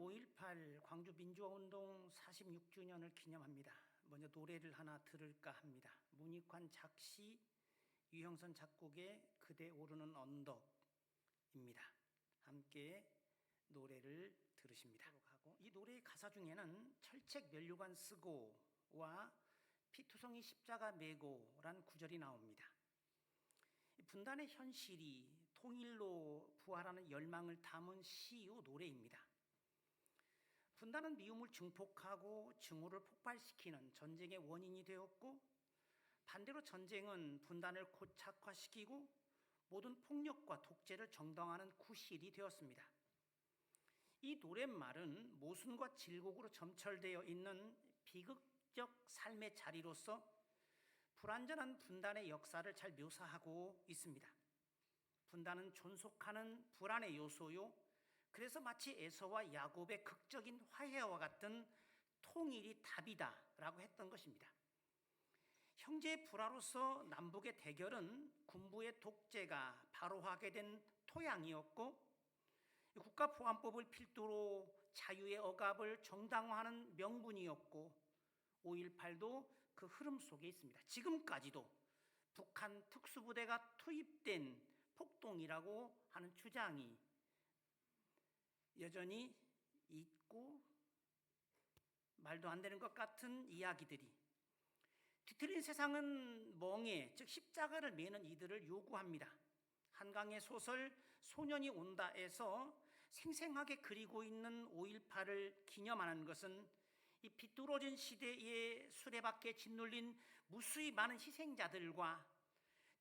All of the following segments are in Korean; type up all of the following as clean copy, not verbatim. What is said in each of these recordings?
5.18 광주민주화운동 46주년을 기념합니다. 먼저 노래를 하나 들을까 합니다. 문익환 작시, 유형선 작곡의 그대 오르는 언덕입니다. 함께 노래를 들으십니다. 이 노래의 가사 중에는 철책 면류관 쓰고와 피투성이 십자가 메고란 구절이 나옵니다. 분단의 현실이 통일로 부활하는 열망을 담은 시요 노래입니다. 분단은 미움을 증폭하고 증오를 폭발시키는 전쟁의 원인이 되었고, 반대로 전쟁은 분단을 고착화시키고 모든 폭력과 독재를 정당화하는 구실이 되었습니다. 이 노랫말은 모순과 질곡으로 점철되어 있는 비극적 삶의 자리로서 불완전한 분단의 역사를 잘 묘사하고 있습니다. 분단은 존속하는 불안의 요소요, 그래서 마치 에서와 야곱의 극적인 화해와 같은 통일이 답이다라고 했던 것입니다. 형제의 불화로서 남북의 대결은 군부의 독재가 바로하게 된 토양이었고, 국가보안법을 필두로 자유의 억압을 정당화하는 명분이었고, 5.18도 그 흐름 속에 있습니다. 지금까지도 북한 특수부대가 투입된 폭동이라고 하는 주장이 여전히 있고, 말도 안 되는 것 같은 이야기들이, 뒤틀린 세상은 멍에, 즉 십자가를 메는 이들을 요구합니다. 한강의 소설 소년이 온다에서 생생하게 그리고 있는 5.18을 기념하는 것은 이 비뚤어진 시대의 수레바퀴에 짓눌린 무수히 많은 희생자들과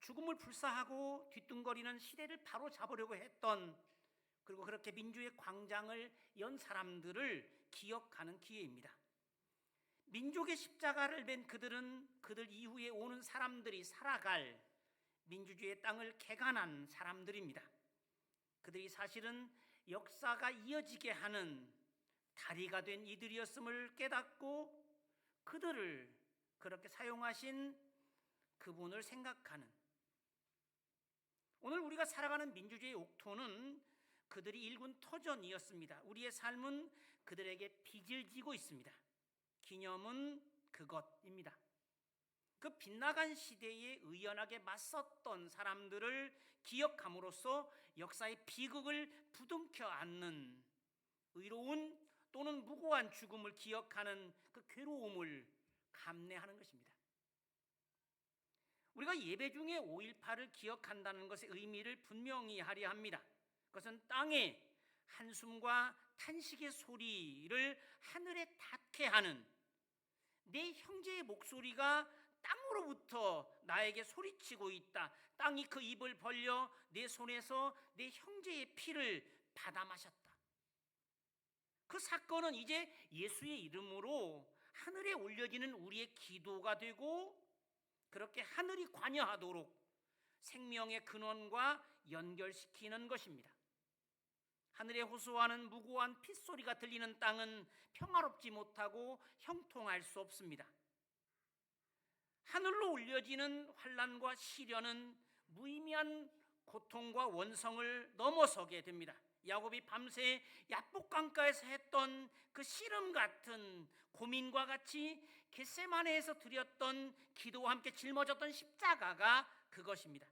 죽음을 불사하고 뒤뚱거리는 시대를 바로잡으려고 했던, 그리고 그렇게 민주의 광장을 연 사람들을 기억하는 기회입니다. 민족의 십자가를 맨 그들은 그들 이후에 오는 사람들이 살아갈 민주주의의 땅을 개간한 사람들입니다. 그들이 사실은 역사가 이어지게 하는 다리가 된 이들이었음을 깨닫고, 그들을 그렇게 사용하신 그분을 생각하는, 오늘 우리가 살아가는 민주주의의 옥토는 그들이 일군 터전이었습니다. 우리의 삶은 그들에게 빚을 지고 있습니다. 기념은 그것입니다. 그 빗나간 시대에 의연하게 맞섰던 사람들을 기억함으로써 역사의 비극을 부둥켜 안는 의로운 또는 무고한 죽음을 기억하는 그 괴로움을 감내하는 것입니다. 우리가 예배 중에 5.18을 기억한다는 것의 의미를 분명히 하려 합니다. 그것은 땅에 한숨과 탄식의 소리를 하늘에 닿게 하는, 내 형제의 목소리가 땅으로부터 나에게 소리치고 있다. 땅이 그 입을 벌려 내 손에서 내 형제의 피를 받아 마셨다. 그 사건은 이제 예수의 이름으로 하늘에 올려지는 우리의 기도가 되고, 그렇게 하늘이 관여하도록 생명의 근원과 연결시키는 것입니다. 하늘에 호소하는 무고한 핏소리가 들리는 땅은 평화롭지 못하고 형통할 수 없습니다. 하늘로 올려지는 환난과 시련은 무의미한 고통과 원성을 넘어서게 됩니다. 야곱이 밤새 야복강가에서 했던 그 씨름 같은 고민과 같이 겟세마네에서 드렸던 기도와 함께 짊어졌던 십자가가 그것입니다.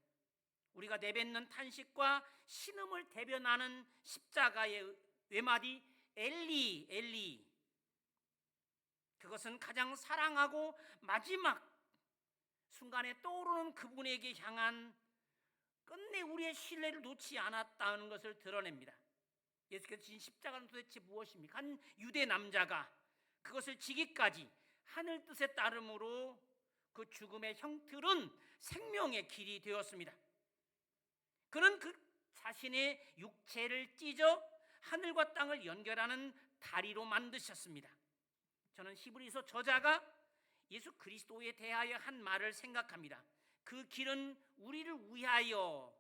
우리가 내뱉는 탄식과 신음을 대변하는 십자가의 외마디 엘리 엘리, 그것은 가장 사랑하고 마지막 순간에 떠오르는 그분에게 향한 끝내 우리의 신뢰를 놓지 않았다는 것을 드러냅니다. 예수께서 지신 십자가는 도대체 무엇입니까? 한 유대 남자가 그것을 지기까지 하늘 뜻에 따름으로 그 죽음의 형틀은 생명의 길이 되었습니다. 그는 그 자신의 육체를 찢어 하늘과 땅을 연결하는 다리로 만드셨습니다. 저는 히브리서 저자가 예수 그리스도에 대하여 한 말을 생각합니다. 그 길은 우리를 위하여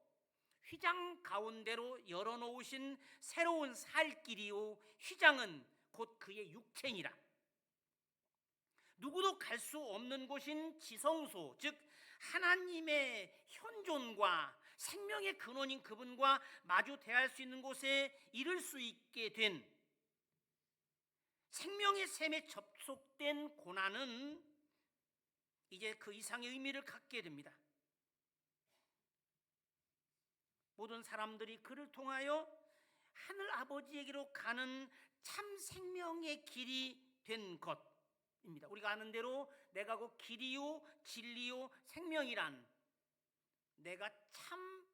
휘장 가운데로 열어놓으신 새로운 살 길이요, 휘장은 곧 그의 육체니라. 누구도 갈 수 없는 곳인 지성소, 즉 하나님의 현존과 생명의 근원인 그분과 마주 대할 수 있는 곳에 이를 수 있게 된 생명의 샘에 접속된 고난은 이제 그 이상의 의미를 갖게 됩니다. 모든 사람들이 그를 통하여 하늘 아버지에게로 가는 참 생명의 길이 된 것입니다. 우리가 아는 대로 내가 곧 길이요 진리요 생명이란 내가 참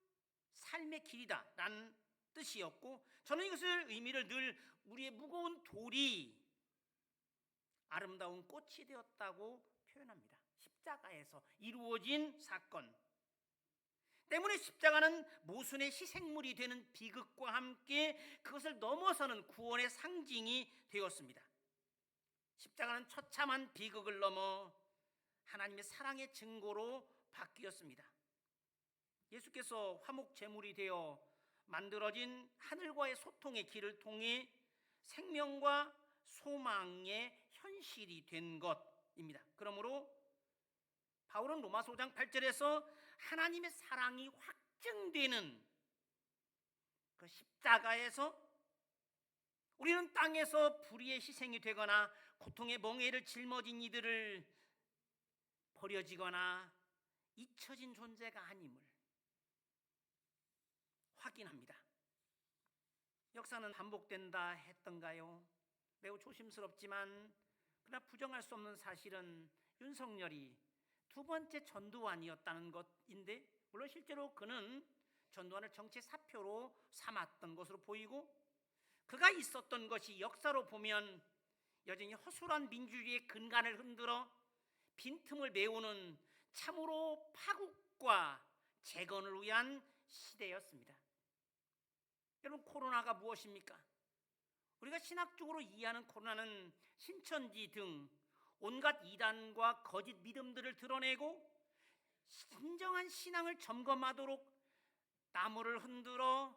삶의 길이다 라는 뜻이었고, 저는 이것을 의미를 늘 우리의 무거운 돌이 아름다운 꽃이 되었다고 표현합니다. 십자가에서 이루어진 사건 때문에 십자가는 모순의 희생물이 되는 비극과 함께 그것을 넘어서는 구원의 상징이 되었습니다. 십자가는 처참한 비극을 넘어 하나님의 사랑의 증거로 바뀌었습니다. 예수께서 화목 제물이 되어 만들어진 하늘과의 소통의 길을 통해 생명과 소망의 현실이 된 것입니다. 그러므로 바울은 로마서 5장 8절에서 하나님의 사랑이 확증되는 그 십자가에서 우리는 땅에서 불의의 희생이 되거나 고통의 멍에를 짊어진 이들을 버려지거나 잊혀진 존재가 아님을 확인합니다. 역사는 반복된다 했던가요? 매우 조심스럽지만 그러나 부정할 수 없는 사실은 윤석열이 두 번째 전두환이었다는 것인데, 물론 실제로 그는 전두환을 정치 사표로 삼았던 것으로 보이고, 그가 있었던 것이 역사로 보면 여전히 허술한 민주주의의 근간을 흔들어 빈틈을 메우는 참으로 파국과 재건을 위한 시대였습니다. 여러분, 코로나가 무엇입니까? 우리가 신학적으로 이해하는 코로나는 신천지 등 온갖 이단과 거짓 믿음들을 드러내고 진정한 신앙을 점검하도록 나무를 흔들어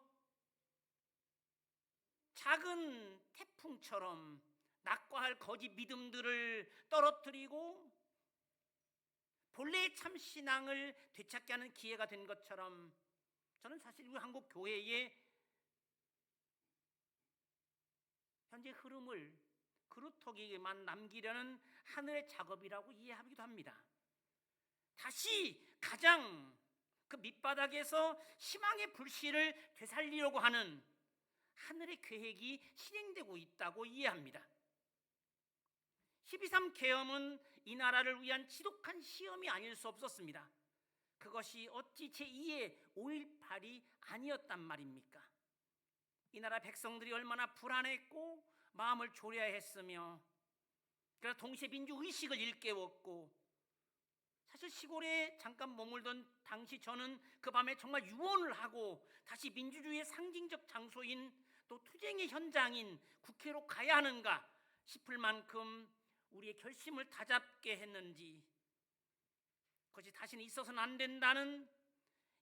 작은 태풍처럼 낙과할 거짓 믿음들을 떨어뜨리고 본래의 참 신앙을 되찾게 하는 기회가 된 것처럼, 저는 사실 우리 한국 교회의 현재 흐름을 그루터기에만 남기려는 하늘의 작업이라고 이해하기도 합니다. 다시 가장 그 밑바닥에서 희망의 불씨를 되살리려고 하는 하늘의 계획이 실행되고 있다고 이해합니다. 12.3 계엄은 이 나라를 위한 지독한 시험이 아닐 수 없었습니다. 그것이 어찌 제2의 5.18이 아니었단 말입니까? 이 나라 백성들이 얼마나 불안했고 마음을 졸여야 했으며, 그러나 동시에 민주의식을 일깨웠고, 사실 시골에 잠깐 머물던 당시 저는 그 밤에 정말 유언을 하고 다시 민주주의의 상징적 장소인 또 투쟁의 현장인 국회로 가야 하는가 싶을 만큼 우리의 결심을 다잡게 했는지, 그것이 다시는 있어서는 안 된다는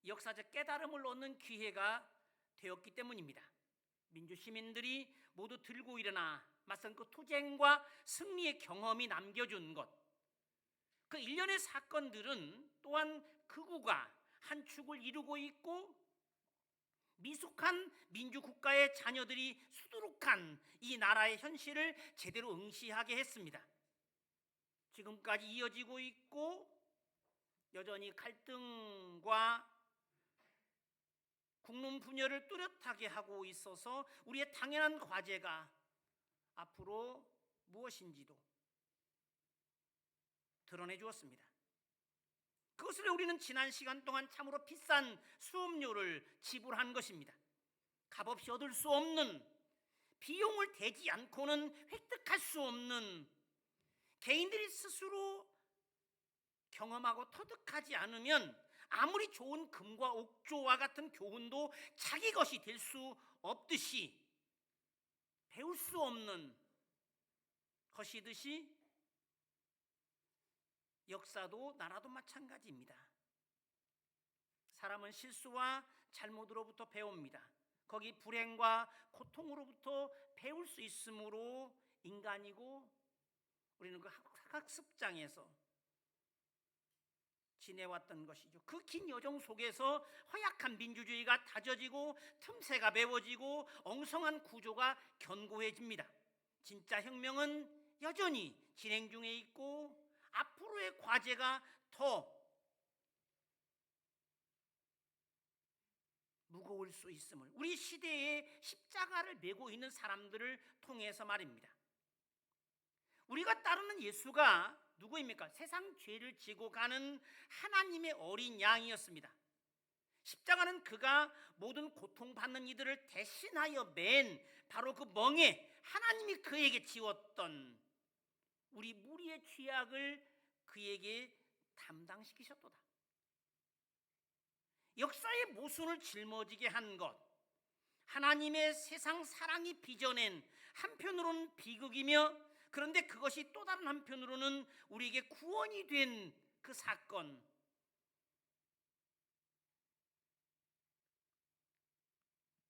역사적 깨달음을 얻는 기회가 되었기 때문입니다. 민주 시민들이 모두 들고 일어나 맞선 그 투쟁과 승리의 경험이 남겨준 것, 그 일련의 사건들은 또한 극우가 한 축을 이루고 있고 미숙한 민주국가의 자녀들이 수두룩한 이 나라의 현실을 제대로 응시하게 했습니다. 지금까지 이어지고 있고 여전히 갈등과 국론 분열을 뚜렷하게 하고 있어서 우리의 당연한 과제가 앞으로 무엇인지도 드러내 주었습니다. 그것을 우리는 지난 시간 동안 참으로 비싼 수업료를 지불한 것입니다. 값없이 얻을 수 없는, 비용을 대지 않고는 획득할 수 없는, 개인들이 스스로 경험하고 터득하지 않으면 아무리 좋은 금과 옥조와 같은 교훈도 자기 것이 될 수 없듯이, 배울 수 없는 것이듯이 역사도 나라도 마찬가지입니다. 사람은 실수와 잘못으로부터 배웁니다. 거기 불행과 고통으로부터 배울 수 있으므로 인간이고, 우리는 그 학습장에서 지내왔던 것이죠. 그 긴 여정 속에서 허약한 민주주의가 다져지고 틈새가 메워지고 엉성한 구조가 견고해집니다. 진짜 혁명은 여전히 진행 중에 있고 앞으로의 과제가 더 무거울 수 있음을 우리 시대에 십자가를 메고 있는 사람들을 통해서 말입니다. 우리가 따르는 예수가 누구입니까? 세상 죄를 지고 가는 하나님의 어린 양이었습니다. 십자가는 그가 모든 고통받는 이들을 대신하여 맨 바로 그 멍에 하나님이 그에게 지웠던 우리 무리의 죄악을 그에게 담당시키셨도다. 역사의 모순을 짊어지게 한 것, 하나님의 세상 사랑이 빚어낸 한편으로는 비극이며 그런데 그것이 또 다른 한편으로는 우리에게 구원이 된 그 사건,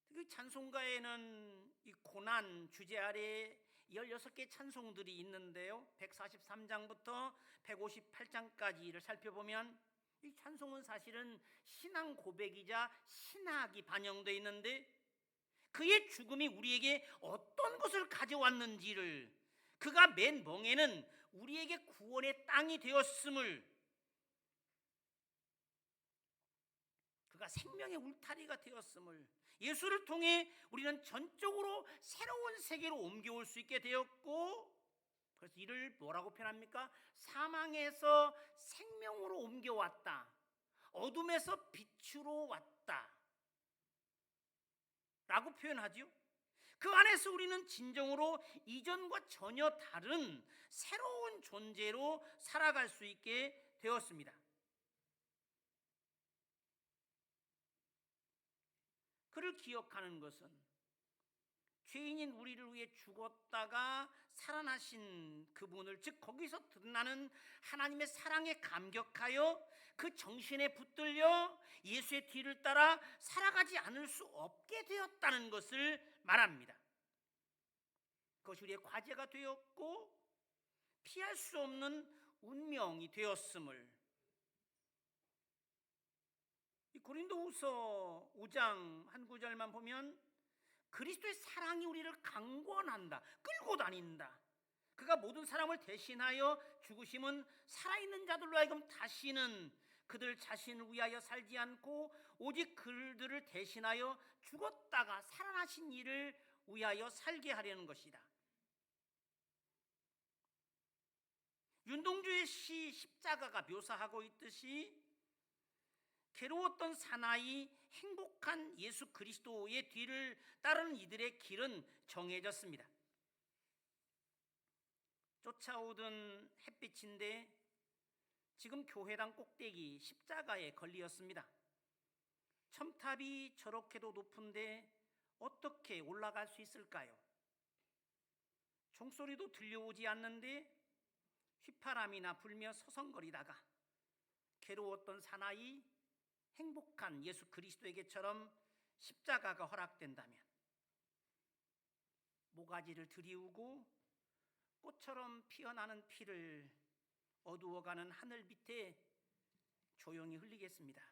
그 찬송가에는 이 고난 주제 아래 16개 찬송들이 있는데요, 143장부터 158장까지를 살펴보면 이 찬송은 사실은 신앙 고백이자 신학이 반영되어 있는데 그의 죽음이 우리에게 어떤 것을 가져왔는지를, 그가 맨 멍에는 우리에게 구원의 땅이 되었음을, 그가 생명의 울타리가 되었음을, 예수를 통해 우리는 전적으로 새로운 세계로 옮겨올 수 있게 되었고, 그래서 이를 뭐라고 표현합니까? 사망에서 생명으로 옮겨왔다, 어둠에서 빛으로 왔다 라고 표현하죠. 그 안에서 우리는 진정으로 이전과 전혀 다른 새로운 존재로 살아갈 수 있게 되었습니다. 그를 기억하는 것은 죄인인 우리를 위해 죽었다가 살아나신 그분을, 즉 거기서 드러나는 하나님의 사랑에 감격하여 그 정신에 붙들려 예수의 뒤를 따라 살아가지 않을 수 없게 되었다는 것을 말합니다. 그것이 우리의 과제가 되었고 피할 수 없는 운명이 되었음을, 이 고린도후서 5장 한 구절만 보면 그리스도의 사랑이 우리를 강권한다, 끌고 다닌다. 그가 모든 사람을 대신하여 죽으심은 살아있는 자들로 하여금 다시는 그들 자신을 위하여 살지 않고 오직 그들을 대신하여 죽었다가 살아나신 이를 위하여 살게 하려는 것이다. 윤동주의 시 십자가가 묘사하고 있듯이 괴로웠던 사나이 행복한 예수 그리스도의 뒤를 따르는 이들의 길은 정해졌습니다. 쫓아오던 햇빛인데 지금 교회당 꼭대기 십자가에 걸리었습니다. 첨탑이 저렇게도 높은데 어떻게 올라갈 수 있을까요? 종소리도 들려오지 않는데 휘파람이나 불며 서성거리다가 괴로웠던 사나이 행복한 예수 그리스도에게처럼 십자가가 허락된다면 모가지를 들이우고 꽃처럼 피어나는 피를 어두워가는 하늘 밑에 조용히 흘리겠습니다.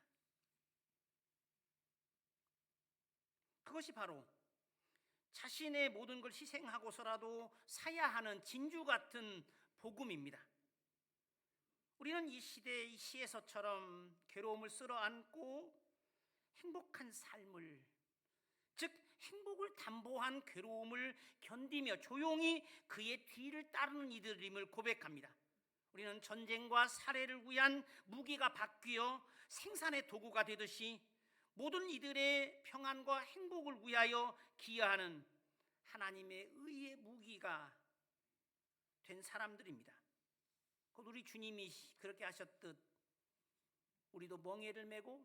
그것이 바로 자신의 모든 걸 희생하고서라도 사야 하는 진주 같은 복음입니다. 우리는 이 시대의 이 시에서처럼 괴로움을 쓸어안고 행복한 삶을, 즉 행복을 담보한 괴로움을 견디며 조용히 그의 뒤를 따르는 이들임을 고백합니다. 우리는 전쟁과 살해를 위한 무기가 바뀌어 생산의 도구가 되듯이 모든 이들의 평안과 행복을 위하여 기여하는 하나님의 의의 무기가 된 사람들입니다. 곧 우리 주님이 그렇게 하셨듯 우리도 멍에를 메고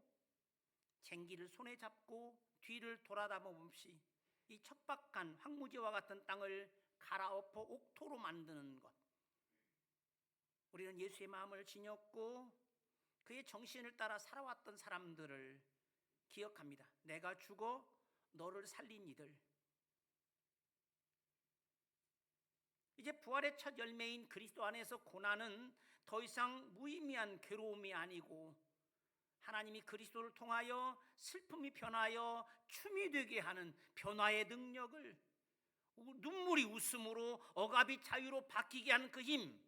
쟁기를 손에 잡고 뒤를 돌아다봄없이 이 척박한 황무지와 같은 땅을 갈아엎어 옥토로 만드는 것, 우리는 예수의 마음을 지녔고 그의 정신을 따라 살아왔던 사람들을 기억합니다. 내가 죽어 너를 살린 이들, 이제 부활의 첫 열매인 그리스도 안에서 고난은 더 이상 무의미한 괴로움이 아니고 하나님이 그리스도를 통하여 슬픔이 변하여 춤이 되게 하는 변화의 능력을 눈물이 웃음으로 억압이 자유로 바뀌게 하는 그 힘.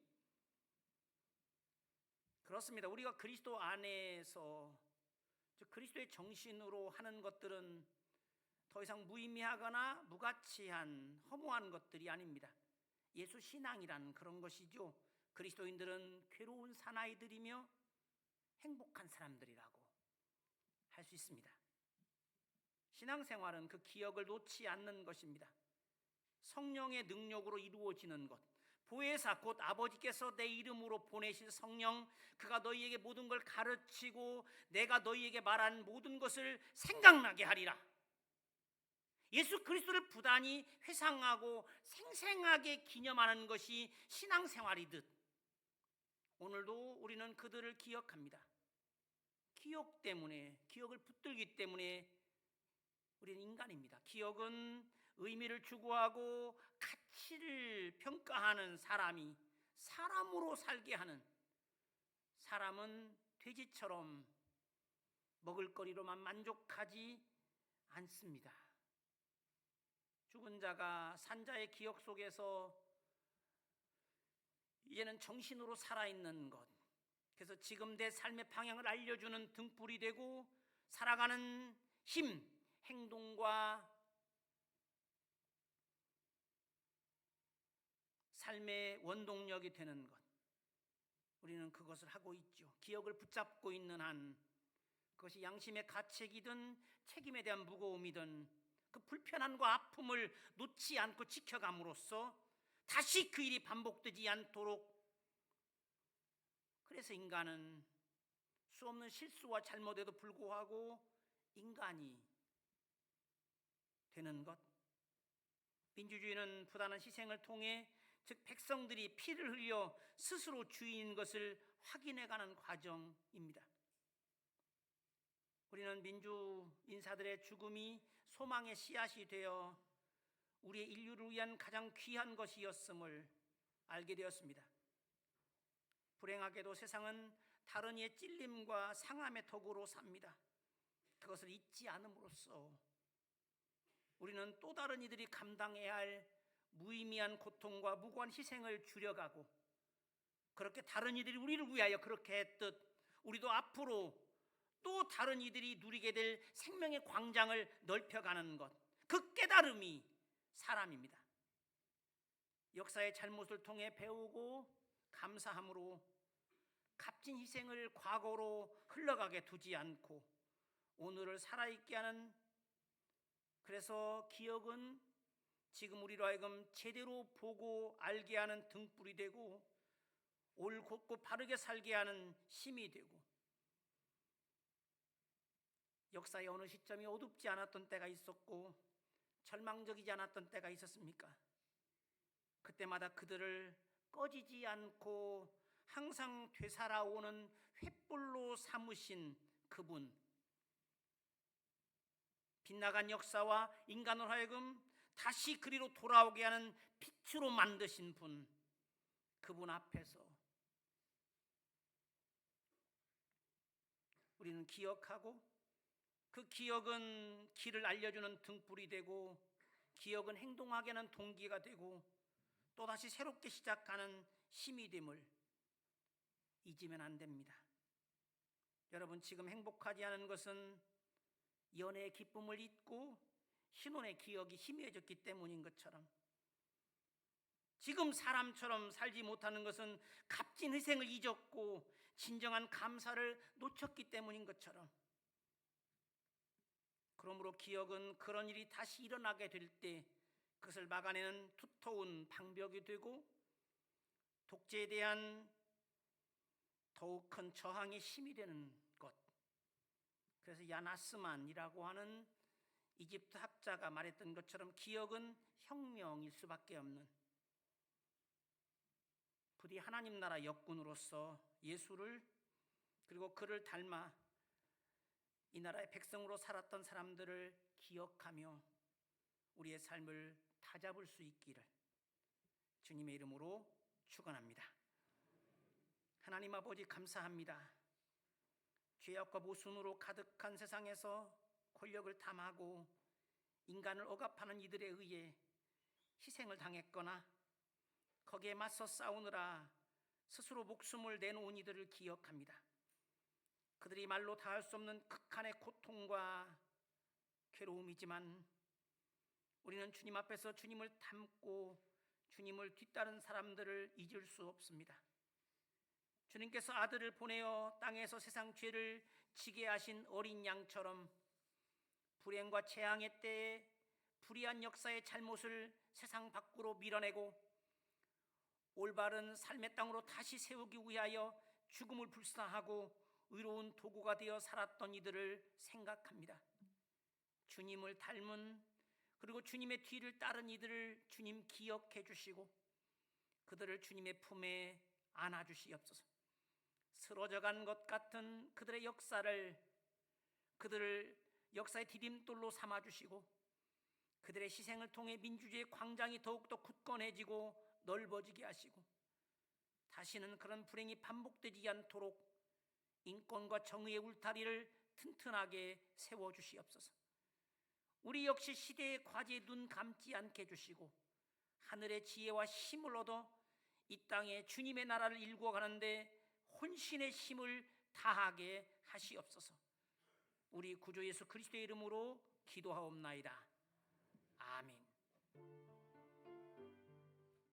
그렇습니다. 우리가 그리스도 안에서, 즉 그리스도의 정신으로 하는 것들은 더 이상 무의미하거나 무가치한 허무한 것들이 아닙니다. 예수 신앙이란 그런 것이죠. 그리스도인들은 괴로운 사나이들이며 행복한 사람들이라고 할 수 있습니다. 신앙생활은 그 기억을 놓지 않는 것입니다. 성령의 능력으로 이루어지는 것, 보혜사 곧 아버지께서 내 이름으로 보내실 성령, 그가 너희에게 모든 걸 가르치고 내가 너희에게 말한 모든 것을 생각나게 하리라. 예수 그리스도를 부단히 회상하고 생생하게 기념하는 것이 신앙생활이듯 오늘도 우리는 그들을 기억합니다. 기억 때문에, 기억을 붙들기 때문에 우리는 인간입니다. 기억은 의미를 추구하고 가치를 평가하는 사람이 사람으로 살게 하는, 사람은 돼지처럼 먹을거리로만 만족하지 않습니다. 죽은 자가 산자의 기억 속에서 이제는 정신으로 살아있는 것, 그래서 지금 내 삶의 방향을 알려주는 등불이 되고 살아가는 힘, 행동과 삶의 원동력이 되는 것, 우리는 그것을 하고 있죠. 기억을 붙잡고 있는 한 그것이 양심의 가책이든 책임에 대한 무거움이든 그 불편함과 아픔을 놓지 않고 지켜감으로써 다시 그 일이 반복되지 않도록, 그래서 인간은 수없는 실수와 잘못에도 불구하고 인간이 되는 것. 민주주의는 부단한 희생을 통해, 즉 백성들이 피를 흘려 스스로 주인인 것을 확인해가는 과정입니다. 우리는 민주 인사들의 죽음이 소망의 씨앗이 되어 우리의 인류를 위한 가장 귀한 것이었음을 알게 되었습니다. 불행하게도 세상은 다른 이의 찔림과 상함의 덕으로 삽니다. 그것을 잊지 않음으로써 우리는 또 다른 이들이 감당해야 할 무의미한 고통과 무고한 희생을 줄여가고, 그렇게 다른 이들이 우리를 위하여 그렇게 했듯 우리도 앞으로 또 다른 이들이 누리게 될 생명의 광장을 넓혀가는 것, 그 깨달음이 사람입니다. 역사의 잘못을 통해 배우고 감사함으로 값진 희생을 과거로 흘러가게 두지 않고 오늘을 살아있게 하는, 그래서 기억은 지금 우리로 하여금 제대로 보고 알게 하는 등불이 되고 옳고 바르게 살게 하는 힘이 되고, 역사의 어느 시점이 어둡지 않았던 때가 있었고 절망적이지 않았던 때가 있었습니까? 그때마다 그들을 꺼지지 않고 항상 되살아오는 횃불로 삼으신 그분, 빗나간 역사와 인간으로 하여금 다시 그리로 돌아오게 하는 빛으로 만드신 분, 그분 앞에서 우리는 기억하고, 그 기억은 길을 알려주는 등불이 되고, 기억은 행동하게 하는 동기가 되고 또다시 새롭게 시작하는 힘이 됨을 잊으면 안 됩니다. 여러분, 지금 행복하지 않은 것은 연애의 기쁨을 잊고 신혼의 기억이 희미해졌기 때문인 것처럼, 지금 사람처럼 살지 못하는 것은 값진 희생을 잊었고 진정한 감사를 놓쳤기 때문인 것처럼, 그러므로 기억은 그런 일이 다시 일어나게 될 때 그것을 막아내는 두터운 방벽이 되고 독재에 대한 더욱 큰 저항의 힘이 되는 것. 그래서 야나스만이라고 하는 이집트 학자가 말했던 것처럼 기억은 혁명일 수밖에 없는, 부디 하나님 나라 역군으로서 예수를 그리고 그를 닮아 이 나라의 백성으로 살았던 사람들을 기억하며 우리의 삶을 다잡을 수 있기를 주님의 이름으로 축원합니다. 하나님 아버지, 감사합니다. 죄악과 모순으로 가득한 세상에서 권력을 탐하고 인간을 억압하는 이들에 의해 희생을 당했거나 거기에 맞서 싸우느라 스스로 목숨을 내놓은 이들을 기억합니다. 그들이 말로 다할 수 없는 극한의 고통과 괴로움이지만 우리는 주님 앞에서 주님을 닮고 주님을 뒤따른 사람들을 잊을 수 없습니다. 주님께서 아들을 보내어 땅에서 세상 죄를 지게 하신 어린 양처럼 불행과 재앙의 때에 불의한 역사의 잘못을 세상 밖으로 밀어내고 올바른 삶의 땅으로 다시 세우기 위하여 죽음을 불사하고 의로운 도구가 되어 살았던 이들을 생각합니다. 주님을 닮은 그리고 주님의 뒤를 따른 이들을 주님 기억해 주시고 그들을 주님의 품에 안아주시옵소서. 쓰러져간 것 같은 그들의 역사를 그들을 역사의 디딤돌로 삼아주시고 그들의 희생을 통해 민주주의의 광장이 더욱더 굳건해지고 넓어지게 하시고 다시는 그런 불행이 반복되지 않도록 인권과 정의의 울타리를 튼튼하게 세워주시옵소서. 우리 역시 시대의 과제에 눈 감지 않게 해주시고 하늘의 지혜와 힘을 얻어 이 땅에 주님의 나라를 일구어 가는데 혼신의 힘을 다하게 하시옵소서. 우리 구주 예수 그리스도의 이름으로 기도하옵나이다.